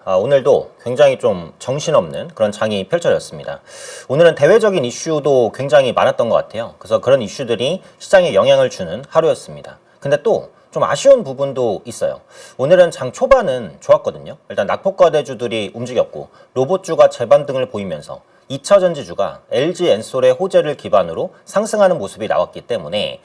오늘도 굉장히 좀 정신없는 그런 장이 펼쳐졌습니다. 오늘은 대외적인 이슈도 굉장히 많았던 것 같아요. 그래서 그런 이슈들이 시장에 영향을 주는 하루였습니다. 근데 또 좀 아쉬운 부분도 있어요. 오늘은 장 초반은 좋았거든요. 일단 낙폭과대주들이 움직였고 로봇주가 재반등을 보이면서 2차전지주가 LG 엔솔의 호재를 기반으로 상승하는 모습이 나왔기 때문에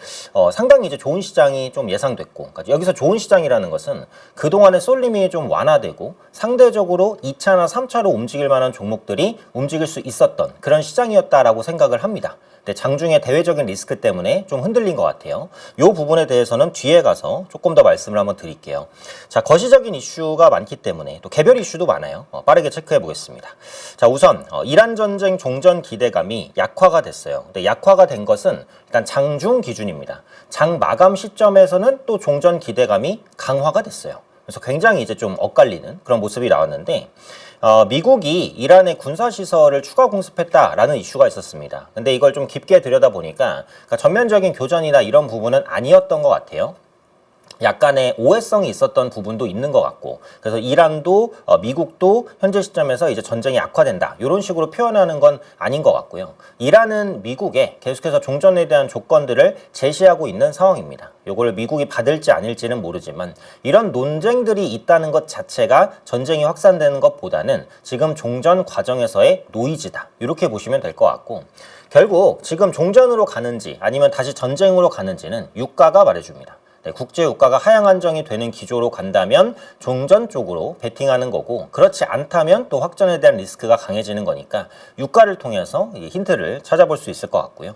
상당히 이제 좋은 시장이 좀 예상됐고, 그러니까 여기서 좋은 시장이라는 것은 그동안의 쏠림이 좀 완화되고 상대적으로 2차나 3차로 움직일 만한 종목들이 움직일 수 있었던 그런 시장이었다라고 생각을 합니다. 근데 장중에 대외적인 리스크 때문에 좀 흔들린 것 같아요. 이 부분에 대해서는 뒤에 가서 조금 더 말씀을 한번 드릴게요. 자, 거시적인 이슈가 많기 때문에 또 개별 이슈도 많아요. 빠르게 체크해 보겠습니다. 자, 우선 이란 전쟁 종전 기대감이 약화가 됐어요. 근데 약화가 된 것은 일단 장중 기준입니다. 장 마감 시점에서는 또 종전 기대감이 강화가 됐어요. 그래서 굉장히 이제 좀 엇갈리는 그런 모습이 나왔는데, 미국이 이란의 군사시설을 추가 공습했다라는 이슈가 있었습니다. 근데 이걸 좀 깊게 들여다보니까 그러니까 전면적인 교전이나 이런 부분은 아니었던 것 같아요. 약간의 오해성이 있었던 부분도 있는 것 같고, 그래서 이란도 미국도 현재 시점에서 이제 전쟁이 악화된다 이런 식으로 표현하는 건 아닌 것 같고요. 이란은 미국에 계속해서 종전에 대한 조건들을 제시하고 있는 상황입니다. 요걸 미국이 받을지 아닐지는 모르지만 이런 논쟁들이 있다는 것 자체가 전쟁이 확산되는 것보다는 지금 종전 과정에서의 노이즈다 이렇게 보시면 될 것 같고, 결국 지금 종전으로 가는지 아니면 다시 전쟁으로 가는지는 유가가 말해줍니다. 네, 국제 유가가 하향 안정이 되는 기조로 간다면 종전 쪽으로 베팅하는 거고, 그렇지 않다면 또 확전에 대한 리스크가 강해지는 거니까 유가를 통해서 힌트를 찾아볼 수 있을 것 같고요.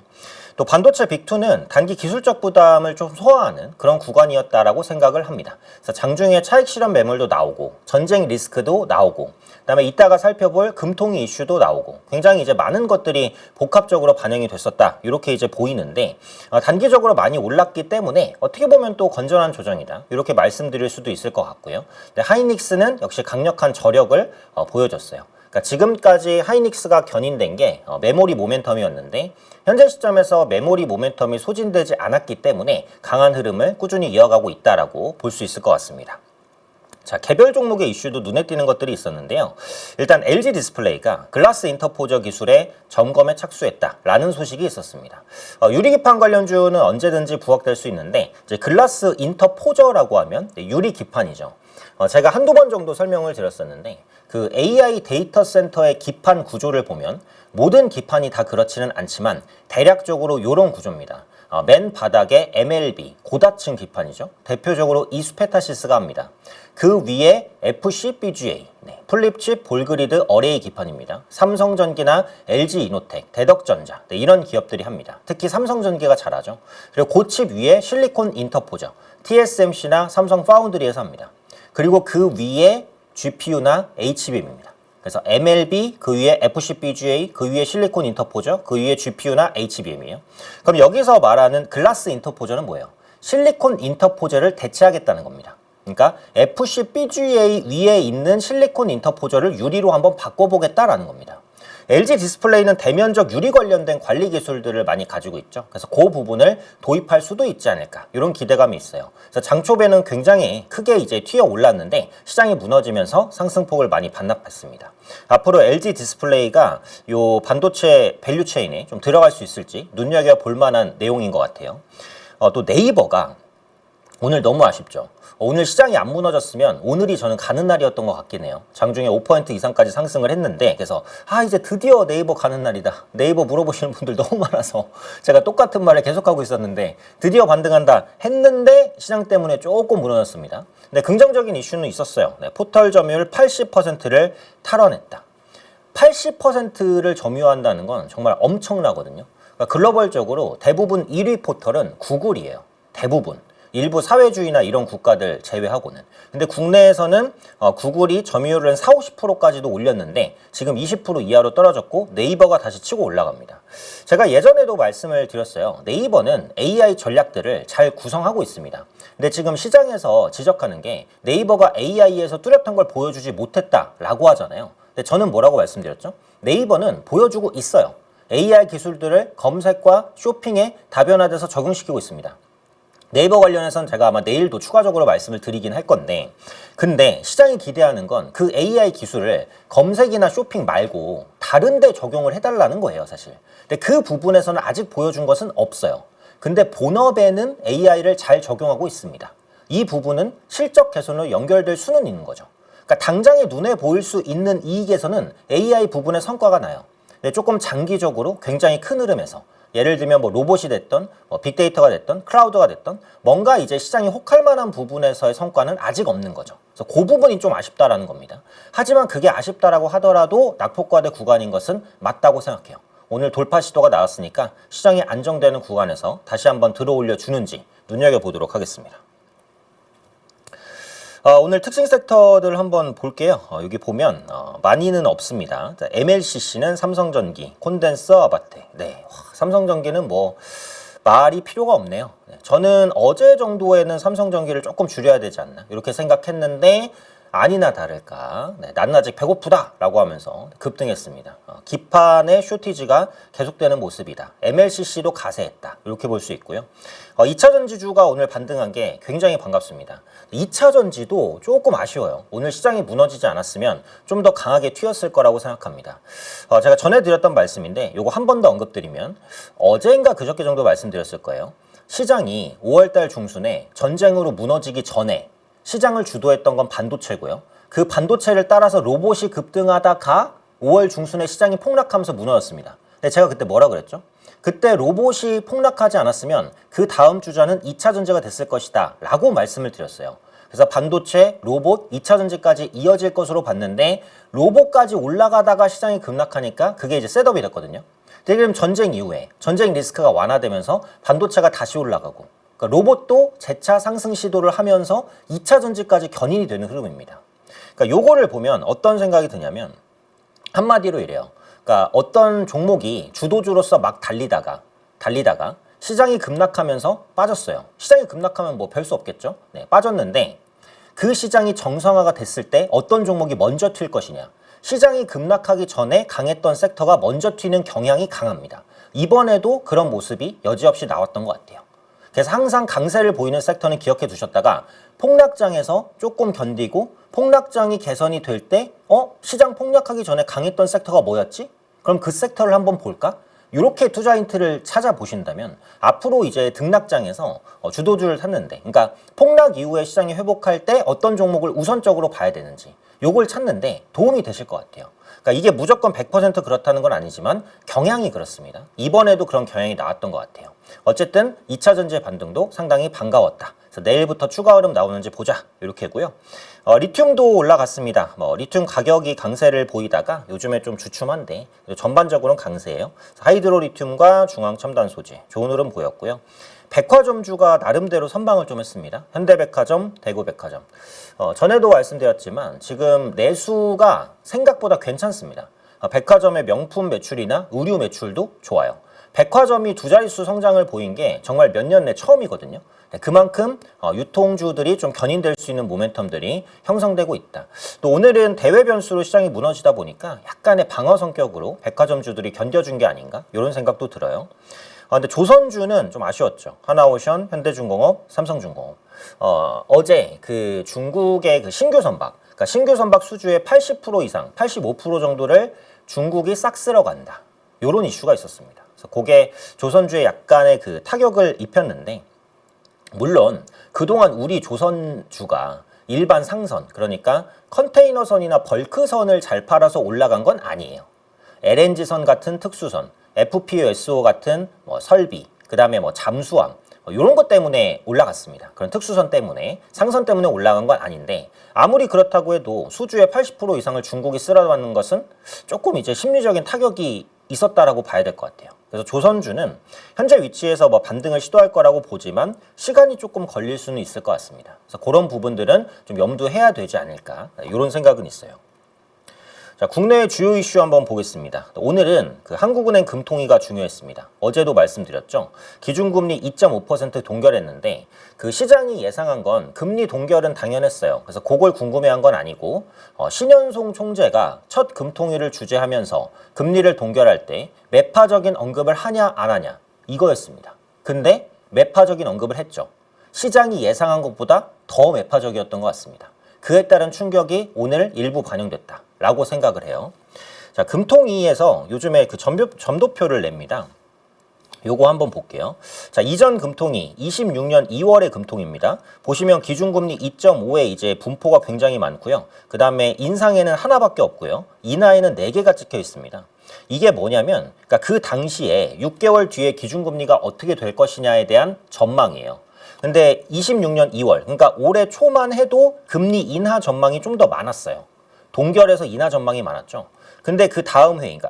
또 반도체 빅2는 단기 기술적 부담을 좀 소화하는 그런 구간이었다라고 생각을 합니다. 그래서 장중에 차익 실현 매물도 나오고 전쟁 리스크도 나오고, 그다음에 이따가 살펴볼 금통위 이슈도 나오고, 굉장히 이제 많은 것들이 복합적으로 반영이 됐었다 이렇게 이제 보이는데, 단기적으로 많이 올랐기 때문에 어떻게 보면 또 건전한 조정이다 이렇게 말씀드릴 수도 있을 것 같고요. 하이닉스는 역시 강력한 저력을 보여줬어요. 그러니까 지금까지 하이닉스가 견인된 게 메모리 모멘텀이었는데, 현재 시점에서 메모리 모멘텀이 소진되지 않았기 때문에 강한 흐름을 꾸준히 이어가고 있다라고 볼 수 있을 것 같습니다. 자, 개별 종목의 이슈도 눈에 띄는 것들이 있었는데요. 일단 LG 디스플레이가 글라스 인터포저 기술의 점검에 착수했다라는 소식이 있었습니다. 유리기판 관련주는 언제든지 부각될 수 있는데, 이제 글라스 인터포저라고 하면 유리기판이죠. 제가 한두 번 정도 설명을 드렸었는데, 그 AI 데이터 센터의 기판 구조를 보면 모든 기판이 다 그렇지는 않지만 대략적으로 이런 구조입니다. 맨 바닥에 MLB, 고다층 기판이죠. 대표적으로 이수페타시스가 합니다. 그 위에 FCBGA, 플립칩 볼그리드 어레이 기판입니다. 삼성전기나 LG이노텍, 대덕전자, 이런 기업들이 합니다. 특히 삼성전기가 잘하죠. 그리고 그 칩 위에 실리콘 인터포저, TSMC나 삼성 파운드리에서 합니다. 그리고 그 위에 GPU나 HBM입니다. 그래서 MLB, 그 위에 FCBGA, 그 위에 실리콘 인터포저, 그 위에 GPU나 HBM이에요. 그럼 여기서 말하는 글라스 인터포저는 뭐예요? 실리콘 인터포저를 대체하겠다는 겁니다. 그러니까 FCBGA 위에 있는 실리콘 인터포저를 유리로 한번 바꿔보겠다라는 겁니다. LG 디스플레이는 대면적 유리 관련된 관리 기술들을 많이 가지고 있죠. 그래서 그 부분을 도입할 수도 있지 않을까 이런 기대감이 있어요. 그래서 장초배는 굉장히 크게 이제 튀어 올랐는데 시장이 무너지면서 상승폭을 많이 반납했습니다. 앞으로 LG 디스플레이가 요 반도체 밸류 체인에 좀 들어갈 수 있을지 눈여겨볼 만한 내용인 것 같아요. 또 네이버가 오늘 너무 아쉽죠. 오늘 시장이 안 무너졌으면 오늘이 저는 가는 날이었던 것 같긴 해요. 장중에 5% 이상까지 상승을 했는데, 그래서 이제 드디어 네이버 가는 날이다. 네이버 물어보시는 분들 너무 많아서 제가 똑같은 말을 계속하고 있었는데 드디어 반등한다 했는데 시장 때문에 조금 무너졌습니다. 근데 긍정적인 이슈는 있었어요. 포털 점유율 80%를 탈환했다. 80%를 점유한다는 건 정말 엄청나거든요. 그러니까 글로벌적으로 대부분 1위 포털은 구글이에요. 대부분. 일부 사회주의나 이런 국가들 제외하고는. 근데 국내에서는 구글이 점유율을 40~50%까지도 올렸는데 지금 20% 이하로 떨어졌고 네이버가 다시 치고 올라갑니다. 제가 예전에도 말씀을 드렸어요. 네이버는 AI 전략들을 잘 구성하고 있습니다. 근데 지금 시장에서 지적하는 게 네이버가 AI에서 뚜렷한 걸 보여주지 못했다라고 하잖아요. 근데 저는 뭐라고 말씀드렸죠? 네이버는 보여주고 있어요. AI 기술들을 검색과 쇼핑에 다변화돼서 적용시키고 있습니다. 네이버 관련해서는 제가 아마 내일도 추가적으로 말씀을 드리긴 할 건데, 근데 시장이 기대하는 건 그 AI 기술을 검색이나 쇼핑 말고 다른 데 적용을 해달라는 거예요, 사실. 근데 그 부분에서는 아직 보여준 것은 없어요. 근데 본업에는 AI를 잘 적용하고 있습니다. 이 부분은 실적 개선으로 연결될 수는 있는 거죠. 그러니까 당장에 눈에 보일 수 있는 이익에서는 AI 부분의 성과가 나요. 근데 조금 장기적으로 굉장히 큰 흐름에서, 예를 들면 뭐 로봇이 됐던, 뭐 빅데이터가 됐던, 클라우드가 됐던, 뭔가 이제 시장이 혹할 만한 부분에서의 성과는 아직 없는 거죠. 그래서 그 부분이 좀 아쉽다라는 겁니다. 하지만 그게 아쉽다라고 하더라도 낙폭과대 구간인 것은 맞다고 생각해요. 오늘 돌파 시도가 나왔으니까 시장이 안정되는 구간에서 다시 한번 들어올려 주는지 눈여겨보도록 하겠습니다. 오늘 특징 섹터들 한번 볼게요. 여기 보면 많이는 없습니다. 자, MLCC는 삼성전기, 콘덴서, 아바텍. 네, 삼성전기는 뭐 말이 필요가 없네요. 네, 저는 어제 정도에는 삼성전기를 조금 줄여야 되지 않나 이렇게 생각했는데 아니나 다를까 낮낮이 배고프다라고 하면서 급등했습니다. 기판의 쇼티지가 계속되는 모습이다. MLCC도 가세했다. 이렇게 볼 수 있고요. 2차전지주가 오늘 반등한 게 굉장히 반갑습니다. 2차전지도 조금 아쉬워요. 오늘 시장이 무너지지 않았으면 좀 더 강하게 튀었을 거라고 생각합니다. 제가 전에 드렸던 말씀인데 요거 한 번 더 언급드리면 어제인가 그저께 정도 말씀드렸을 거예요. 시장이 5월달 중순에 전쟁으로 무너지기 전에 시장을 주도했던 건 반도체고요. 그 반도체를 따라서 로봇이 급등하다가 5월 중순에 시장이 폭락하면서 무너졌습니다. 근데 제가 그때 뭐라 그랬죠? 그때 로봇이 폭락하지 않았으면 그 다음 주자는 2차 전지가 됐을 것이다 라고 말씀을 드렸어요. 그래서 반도체, 로봇, 2차 전지까지 이어질 것으로 봤는데 로봇까지 올라가다가 시장이 급락하니까 그게 이제 셋업이 됐거든요. 근데 그럼 전쟁 이후에 전쟁 리스크가 완화되면서 반도체가 다시 올라가고 그러니까 로봇도 재차 상승 시도를 하면서 2차 전지까지 견인이 되는 흐름입니다. 그러니까 요거를 보면 어떤 생각이 드냐면 한마디로 이래요. 그러니까 어떤 종목이 주도주로서 막 달리다가 시장이 급락하면서 빠졌어요. 시장이 급락하면 뭐 별 수 없겠죠. 네, 빠졌는데 그 시장이 정상화가 됐을 때 어떤 종목이 먼저 튈 것이냐. 시장이 급락하기 전에 강했던 섹터가 먼저 튀는 경향이 강합니다. 이번에도 그런 모습이 여지없이 나왔던 것 같아요. 그래서 항상 강세를 보이는 섹터는 기억해 두셨다가 폭락장에서 조금 견디고 폭락장이 개선이 될 때 시장 폭락하기 전에 강했던 섹터가 뭐였지? 그럼 그 섹터를 한번 볼까? 이렇게 투자 힌트를 찾아보신다면 앞으로 이제 등락장에서 주도주를 샀는데 그러니까 폭락 이후에 시장이 회복할 때 어떤 종목을 우선적으로 봐야 되는지 요걸 찾는데 도움이 되실 것 같아요. 그러니까 이게 무조건 100% 그렇다는 건 아니지만 경향이 그렇습니다. 이번에도 그런 경향이 나왔던 것 같아요. 어쨌든 2차 전지의 반등도 상당히 반가웠다. 그래서 내일부터 추가 흐름 나오는지 보자. 이렇게고요. 리튬도 올라갔습니다. 리튬 가격이 강세를 보이다가 요즘에 좀 주춤한데 전반적으로는 강세예요. 하이드로 리튬과 중앙 첨단 소재 좋은 흐름 보였고요. 백화점주가 나름대로 선방을 좀 했습니다. 현대백화점, 대구백화점. 전에도 말씀드렸지만 지금 내수가 생각보다 괜찮습니다. 백화점의 명품 매출이나 의류 매출도 좋아요. 백화점이 두 자릿수 성장을 보인 게 정말 몇 년 내 처음이거든요. 그만큼 유통주들이 좀 견인될 수 있는 모멘텀들이 형성되고 있다. 또 오늘은 대외 변수로 시장이 무너지다 보니까 약간의 방어 성격으로 백화점주들이 견뎌준 게 아닌가 이런 생각도 들어요. 근데 조선주는 좀 아쉬웠죠. 하나오션, 현대중공업, 삼성중공업. 어제 그 중국의 그 신규 선박, 그러니까 신규 선박 수주의 80% 이상, 85% 정도를 중국이 싹 쓸어간다. 이런 이슈가 있었습니다. 그래서 그게 조선주에 약간의 그 타격을 입혔는데, 물론 그동안 우리 조선주가 일반 상선, 그러니까 컨테이너선이나 벌크선을 잘 팔아서 올라간 건 아니에요. LNG선 같은 특수선, FPSO 같은 설비, 그 다음에 잠수함 이런 것 때문에 올라갔습니다. 그런 특수선 때문에, 상선 때문에 올라간 건 아닌데 아무리 그렇다고 해도 수주의 80% 이상을 중국이 쓸어받는 것은 조금 이제 심리적인 타격이 있었다라고 봐야 될 것 같아요. 그래서 조선주는 현재 위치에서 반등을 시도할 거라고 보지만 시간이 조금 걸릴 수는 있을 것 같습니다. 그래서 그런 부분들은 좀 염두해야 되지 않을까 이런 생각은 있어요. 자, 국내의 주요 이슈 한번 보겠습니다. 오늘은 그 한국은행 금통위가 중요했습니다. 어제도 말씀드렸죠. 기준금리 2.5% 동결했는데 그 시장이 예상한 건 금리 동결은 당연했어요. 그래서 그걸 궁금해한 건 아니고 신현송 총재가 첫 금통위를 주재하면서 금리를 동결할 때 매파적인 언급을 하냐 안 하냐 이거였습니다. 근데 매파적인 언급을 했죠. 시장이 예상한 것보다 더 매파적이었던 것 같습니다. 그에 따른 충격이 오늘 일부 반영됐다라고 생각을 해요. 자, 금통위에서 요즘에 그 점도표를 냅니다. 요거 한번 볼게요. 자, 이전 금통위 26년 2월의 금통위입니다. 보시면 기준금리 2.5에 이제 분포가 굉장히 많고요. 그 다음에 인상에는 하나밖에 없고요. 인하에는 4개가 찍혀 있습니다. 이게 뭐냐면, 그러니까 그 당시에 6개월 뒤에 기준금리가 어떻게 될 것이냐에 대한 전망이에요. 근데 26년 2월, 그러니까 올해 초만 해도 금리 인하 전망이 좀 더 많았어요. 동결에서 인하 전망이 많았죠. 근데 그 다음 회의가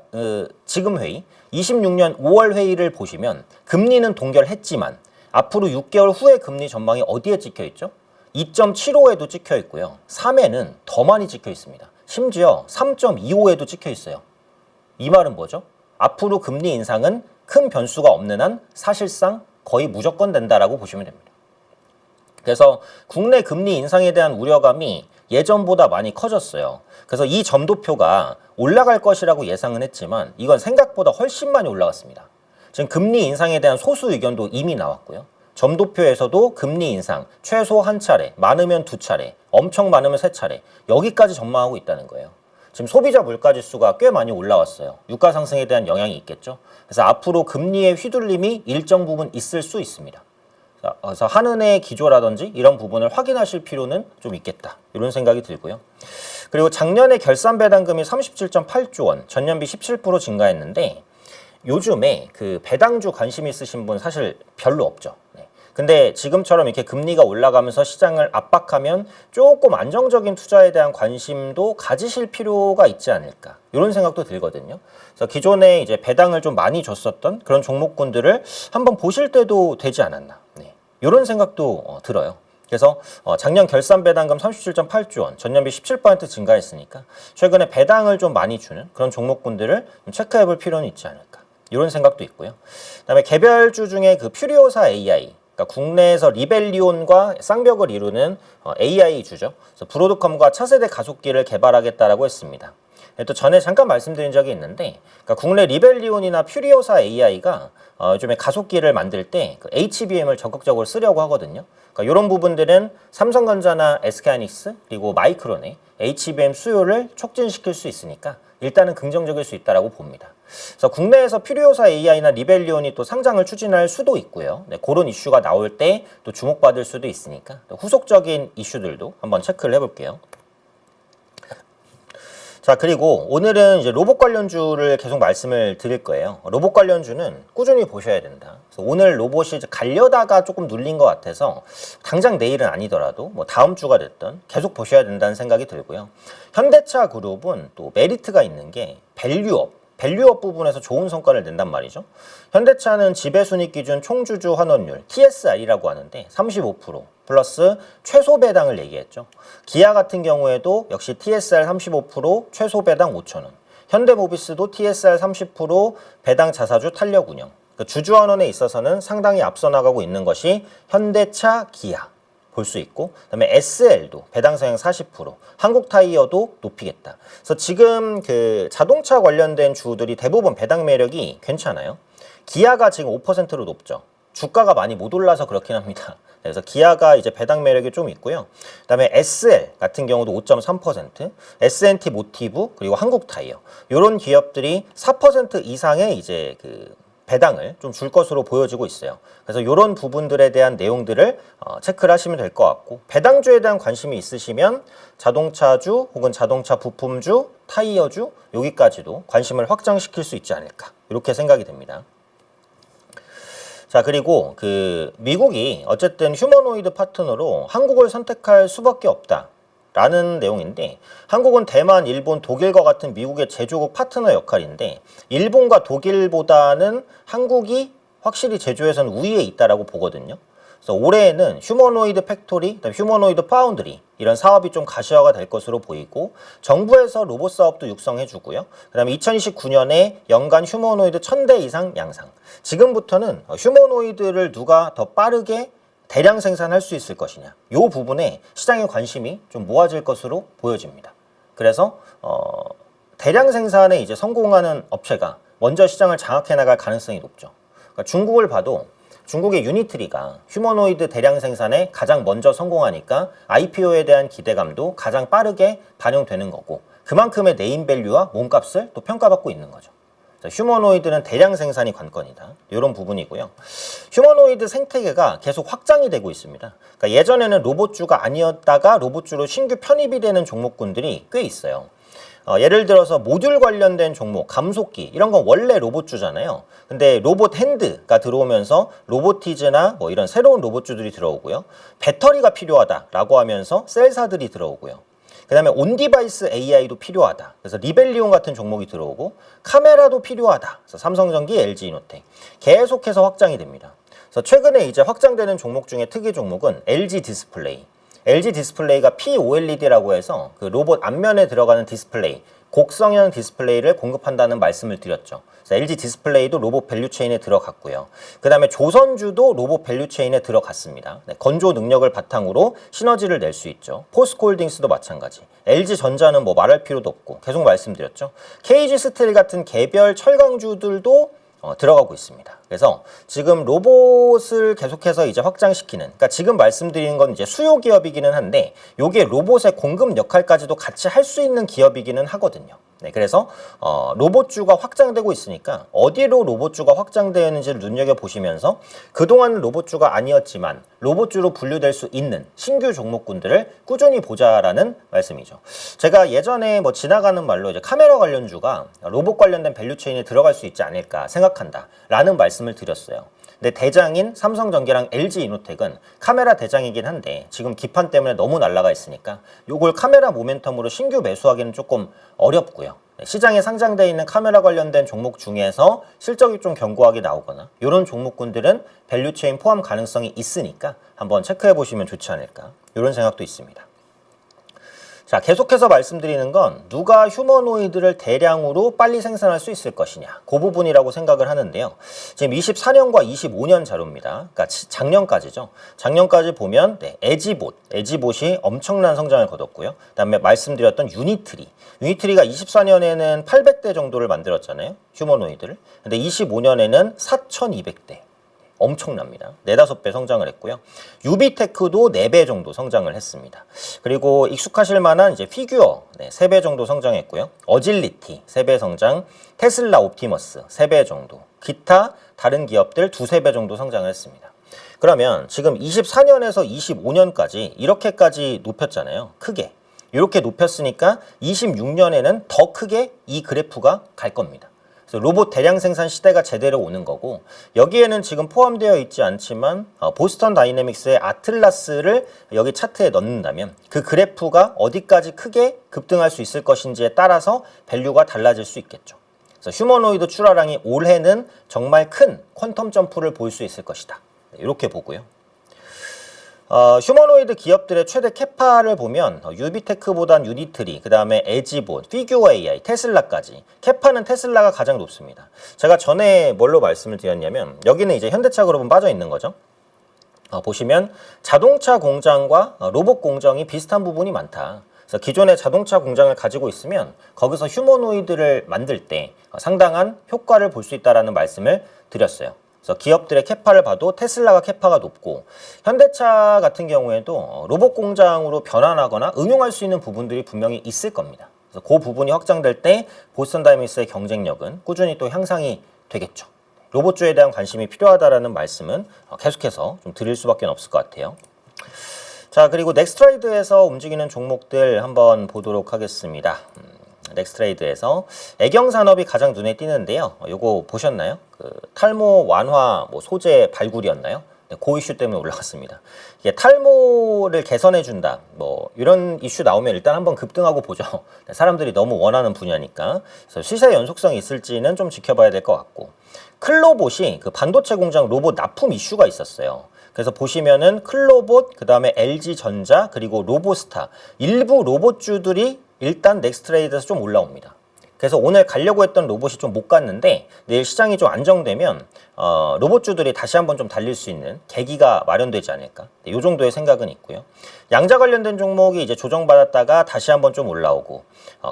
지금 회의 26년 5월 회의를 보시면 금리는 동결했지만 앞으로 6개월 후의 금리 전망이 어디에 찍혀 있죠? 2.75에도 찍혀 있고요. 3에는 더 많이 찍혀 있습니다. 심지어 3.25에도 찍혀 있어요. 이 말은 뭐죠? 앞으로 금리 인상은 큰 변수가 없는 한 사실상 거의 무조건 된다라고 보시면 됩니다. 그래서 국내 금리 인상에 대한 우려감이 예전보다 많이 커졌어요. 그래서 이 점도표가 올라갈 것이라고 예상은 했지만 이건 생각보다 훨씬 많이 올라갔습니다. 지금 금리 인상에 대한 소수 의견도 이미 나왔고요. 점도표에서도 금리 인상 최소 한 차례, 많으면 2차례, 엄청 많으면 3차례 여기까지 전망하고 있다는 거예요. 지금 소비자 물가지수가 꽤 많이 올라왔어요. 유가 상승에 대한 영향이 있겠죠. 그래서 앞으로 금리의 휘둘림이 일정 부분 있을 수 있습니다. 그래서 한은의 기조라든지 이런 부분을 확인하실 필요는 좀 있겠다. 이런 생각이 들고요. 그리고 작년에 결산 배당금이 37.8조 원, 전년비 17% 증가했는데 요즘에 그 배당주 관심 있으신 분 사실 별로 없죠. 네. 근데 지금처럼 이렇게 금리가 올라가면서 시장을 압박하면 조금 안정적인 투자에 대한 관심도 가지실 필요가 있지 않을까. 이런 생각도 들거든요. 그래서 기존에 이제 배당을 좀 많이 줬었던 그런 종목군들을 한번 보실 때도 되지 않았나. 네. 이런 생각도 들어요. 그래서 작년 결산 배당금 37.8조 원, 전년비 17% 증가했으니까 최근에 배당을 좀 많이 주는 그런 종목군들을 좀 체크해 볼 필요는 있지 않을까. 이런 생각도 있고요. 그다음에 개별주 중에 그 퓨리오사 AI, 그러니까 국내에서 리벨리온과 쌍벽을 이루는 AI 주죠. 그래서 브로드컴과 차세대 가속기를 개발하겠다라고 했습니다. 또 전에 잠깐 말씀드린 적이 있는데, 그러니까 국내 리벨리온이나 퓨리오사 AI가 요즘에 가속기를 만들 때 그 HBM을 적극적으로 쓰려고 하거든요. 그러니까 이런 부분들은 삼성전자나 SK하이닉스 그리고 마이크론의 HBM 수요를 촉진시킬 수 있으니까 일단은 긍정적일 수 있다라고 봅니다. 그래서 국내에서 퓨리오사 AI나 리벨리온이 또 상장을 추진할 수도 있고요. 네, 그런 이슈가 나올 때 또 주목받을 수도 있으니까 또 후속적인 이슈들도 한번 체크를 해볼게요. 자, 그리고 오늘은 이제 로봇 관련주를 계속 말씀을 드릴 거예요. 로봇 관련주는 꾸준히 보셔야 된다. 그래서 오늘 로봇이 이제 가려다가 조금 눌린 것 같아서 당장 내일은 아니더라도 뭐 다음 주가 됐든 계속 보셔야 된다는 생각이 들고요. 현대차 그룹은 또 메리트가 있는 게 밸류업 부분에서 좋은 성과를 낸단 말이죠. 현대차는 지배순이익 기준 총주주 환원율 TSR이라고 하는데 35% 플러스 최소 배당을 얘기했죠. 기아 같은 경우에도 역시 TSR 35% 최소 배당 5,000원. 현대모비스도 TSR 30% 배당 자사주 탄력 운영. 그 주주 환원에 있어서는 상당히 앞서 나가고 있는 것이 현대차, 기아 볼 수 있고, 그다음에 SL도 배당 성향 40%, 한국 타이어도 높이겠다. 그래서 지금 그 자동차 관련된 주들이 대부분 배당 매력이 괜찮아요. 기아가 지금 5%로 높죠. 주가가 많이 못 올라서 그렇긴 합니다. 그래서 기아가 이제 배당 매력이 좀 있고요. 그다음에 SL 같은 경우도 5.3%, S&T 모티브 그리고 한국 타이어 이런 기업들이 4% 이상의 이제 그 배당을 좀 줄 것으로 보여지고 있어요. 그래서 이런 부분들에 대한 내용들을 체크를 하시면 될 것 같고, 배당주에 대한 관심이 있으시면 자동차주 혹은 자동차 부품주, 타이어주 여기까지도 관심을 확장시킬 수 있지 않을까 이렇게 생각이 됩니다. 자, 그리고 그 미국이 어쨌든 휴머노이드 파트너로 한국을 선택할 수밖에 없다 라는 내용인데, 한국은 대만, 일본, 독일과 같은 미국의 제조국 파트너 역할인데 일본과 독일보다는 한국이 확실히 제조에서는 우위에 있다라고 보거든요. 그래서 올해에는 휴머노이드 팩토리, 휴머노이드 파운드리 이런 사업이 좀 가시화가 될 것으로 보이고, 정부에서 로봇 사업도 육성해 주고요. 그다음에 2029년에 연간 휴머노이드 1000대 이상 양상. 지금부터는 휴머노이드를 누가 더 빠르게 대량 생산할 수 있을 것이냐, 이 부분에 시장의 관심이 좀 모아질 것으로 보여집니다. 그래서 대량 생산에 이제 성공하는 업체가 먼저 시장을 장악해 나갈 가능성이 높죠. 그러니까 중국을 봐도 중국의 유니트리가 휴머노이드 대량 생산에 가장 먼저 성공하니까 IPO에 대한 기대감도 가장 빠르게 반영되는 거고 그만큼의 네임밸류와 몸값을 또 평가받고 있는 거죠. 휴머노이드는 대량 생산이 관건이다. 이런 부분이고요. 휴머노이드 생태계가 계속 확장이 되고 있습니다. 그러니까 예전에는 로봇주가 아니었다가 로봇주로 신규 편입이 되는 종목군들이 꽤 있어요. 예를 들어서 모듈 관련된 종목, 감속기 이런 건 원래 로봇주잖아요. 근데 로봇 핸드가 들어오면서 로보티즈나 뭐 이런 새로운 로봇주들이 들어오고요. 배터리가 필요하다라고 하면서 셀사들이 들어오고요. 그 다음에 온디바이스 AI도 필요하다. 그래서 리벨리온 같은 종목이 들어오고 카메라도 필요하다. 그래서 삼성전기, LG이노텍 계속해서 확장이 됩니다. 그래서 최근에 이제 확장되는 종목 중에 특이 종목은 LG 디스플레이. LG 디스플레이가 POLED라고 해서 그 로봇 앞면에 들어가는 디스플레이, 곡성형 디스플레이를 공급한다는 말씀을 드렸죠. 그래서 LG 디스플레이도 로봇 밸류체인에 들어갔고요. 그 다음에 조선주도 로봇 밸류체인에 들어갔습니다. 네, 건조 능력을 바탕으로 시너지를 낼 수 있죠. 포스코홀딩스도 마찬가지. LG전자는 뭐 말할 필요도 없고 계속 말씀드렸죠. KG스틸 같은 개별 철강주들도 들어가고 있습니다. 그래서 지금 로봇을 계속해서 이제 확장시키는, 그러니까 지금 말씀드리는 건 이제 수요 기업이기는 한데 요게 로봇의 공급 역할까지도 같이 할 수 있는 기업이기는 하거든요. 네, 그래서 로봇주가 확장되고 있으니까 어디로 로봇주가 확장되었는지를 눈여겨보시면서 그동안 로봇주가 아니었지만 로봇주로 분류될 수 있는 신규 종목군들을 꾸준히 보자라는 말씀이죠. 제가 예전에 뭐 지나가는 말로 이제 카메라 관련주가 로봇 관련된 밸류체인에 들어갈 수 있지 않을까 생각한다 라는 말씀을 드렸어요. 근데 대장인 삼성전기랑 LG이노텍은 카메라 대장이긴 한데 지금 기판 때문에 너무 날아가 있으니까 요걸 카메라 모멘텀으로 신규 매수하기는 조금 어렵고요. 시장에 상장되어 있는 카메라 관련된 종목 중에서 실적이 좀 견고하게 나오거나 이런 종목군들은 밸류체인 포함 가능성이 있으니까 한번 체크해 보시면 좋지 않을까 이런 생각도 있습니다. 자, 계속해서 말씀드리는 건 누가 휴머노이드를 대량으로 빨리 생산할 수 있을 것이냐 그 부분이라고 생각을 하는데요. 지금 24년과 25년 자료입니다. 그러니까 작년까지죠. 작년까지 보면 에지봇이 엄청난 성장을 거뒀고요. 그다음에 말씀드렸던 유니트리가 24년에는 800대 정도를 만들었잖아요. 휴머노이드를. 근데 25년에는 4,200대. 엄청납니다. 4-5배 성장을 했고요. 유비테크도 4배 정도 성장을 했습니다. 그리고 익숙하실 만한 이제 피규어 3배 정도 성장했고요. 어질리티 3배 성장, 테슬라 옵티머스 3배 정도, 기타 다른 기업들 2-3배 정도 성장을 했습니다. 그러면 지금 24년에서 25년까지 이렇게까지 높였잖아요. 크게. 이렇게 높였으니까 26년에는 더 크게 이 그래프가 갈 겁니다. 로봇 대량 생산 시대가 제대로 오는 거고 여기에는 지금 포함되어 있지 않지만 보스턴 다이내믹스의 아틀라스를 여기 차트에 넣는다면 그 그래프가 어디까지 크게 급등할 수 있을 것인지에 따라서 밸류가 달라질 수 있겠죠. 그래서 휴머노이드 출하량이 올해는 정말 큰 퀀텀 점프를 볼 수 있을 것이다. 이렇게 보고요. 휴머노이드 기업들의 최대 캐파를 보면 유비테크보단 유니트리, 그 다음에 에지봇, 피규어 AI, 테슬라까지 캐파는 테슬라가 가장 높습니다. 제가 전에 뭘로 말씀을 드렸냐면 여기는 이제 현대차 그룹은 빠져 있는 거죠. 보시면 자동차 공장과 로봇 공정이 비슷한 부분이 많다. 그래서 기존의 자동차 공장을 가지고 있으면 거기서 휴머노이드를 만들 때 상당한 효과를 볼 수 있다는 말씀을 드렸어요. 그래서 기업들의 캐파를 봐도 테슬라가 캐파가 높고 현대차 같은 경우에도 로봇 공장으로 변환하거나 응용할 수 있는 부분들이 분명히 있을 겁니다. 그래서 그 부분이 확장될 때 보스턴 다이내믹스의 경쟁력은 꾸준히 또 향상이 되겠죠. 로봇주에 대한 관심이 필요하다라는 말씀은 계속해서 좀 드릴 수밖에 없을 것 같아요. 자, 그리고 넥스트레이드에서 움직이는 종목들 한번 보도록 하겠습니다. 넥스트레이드에서 애경산업이 가장 눈에 띄는데요. 요거 보셨나요? 그 탈모 완화 소재 발굴이었나요? 네, 그 이슈 때문에 올라갔습니다. 이게 탈모를 개선해준다. 이런 이슈 나오면 일단 한번 급등하고 보죠. 네, 사람들이 너무 원하는 분야니까. 그래서 시세 연속성이 있을지는 좀 지켜봐야 될 것 같고. 클로봇이 그 반도체 공장 로봇 납품 이슈가 있었어요. 그래서 보시면은 클로봇, 그 다음에 LG전자, 그리고 로보스타 일부 로봇주들이 일단 넥스트레이드에서 좀 올라옵니다. 그래서 오늘 가려고 했던 로봇이 좀 못 갔는데 내일 시장이 좀 안정되면 로봇주들이 다시 한번 좀 달릴 수 있는 계기가 마련되지 않을까. 이 정도의 생각은 있고요. 양자 관련된 종목이 이제 조정받았다가 다시 한번 좀 올라오고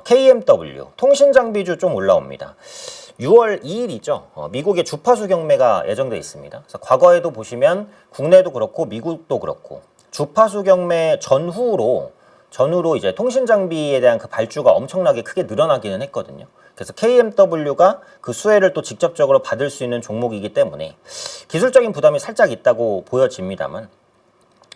KMW 통신 장비주 좀 올라옵니다. 6월 2일이죠. 미국의 주파수 경매가 예정돼 있습니다. 그래서 과거에도 보시면 국내도 그렇고 미국도 그렇고 주파수 경매 전후로 이제 통신 장비에 대한 그 발주가 엄청나게 크게 늘어나기는 했거든요. 그래서 KMW가 그 수혜를 또 직접적으로 받을 수 있는 종목이기 때문에 기술적인 부담이 살짝 있다고 보여집니다만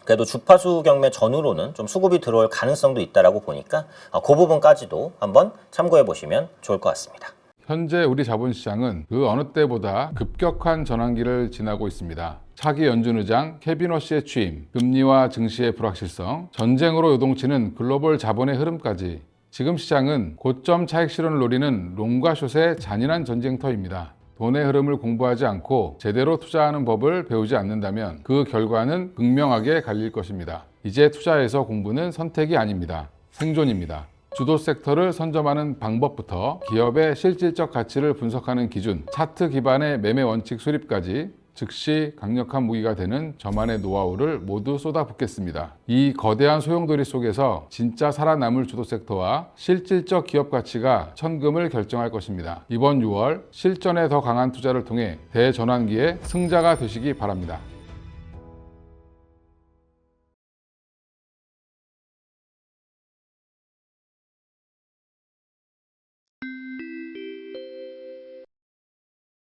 그래도 주파수 경매 전후로는 좀 수급이 들어올 가능성도 있다라고 보니까 그 부분까지도 한번 참고해 보시면 좋을 것 같습니다. 현재 우리 자본시장은 그 어느 때보다 급격한 전환기를 지나고 있습니다. 차기 연준 의장 케빈 워시의 취임, 금리와 증시의 불확실성, 전쟁으로 요동치는 글로벌 자본의 흐름까지 지금 시장은 고점 차익 실현을 노리는 롱과 숏의 잔인한 전쟁터입니다. 돈의 흐름을 공부하지 않고 제대로 투자하는 법을 배우지 않는다면 그 결과는 극명하게 갈릴 것입니다. 이제 투자에서 공부는 선택이 아닙니다. 생존입니다. 주도 섹터를 선점하는 방법부터 기업의 실질적 가치를 분석하는 기준, 차트 기반의 매매 원칙 수립까지 즉시 강력한 무기가 되는 저만의 노하우를 모두 쏟아붓겠습니다. 이 거대한 소용돌이 속에서 진짜 살아남을 주도 섹터와 실질적 기업 가치가 천금을 결정할 것입니다. 이번 6월 실전에 더 강한 투자를 통해 대전환기의 승자가 되시기 바랍니다.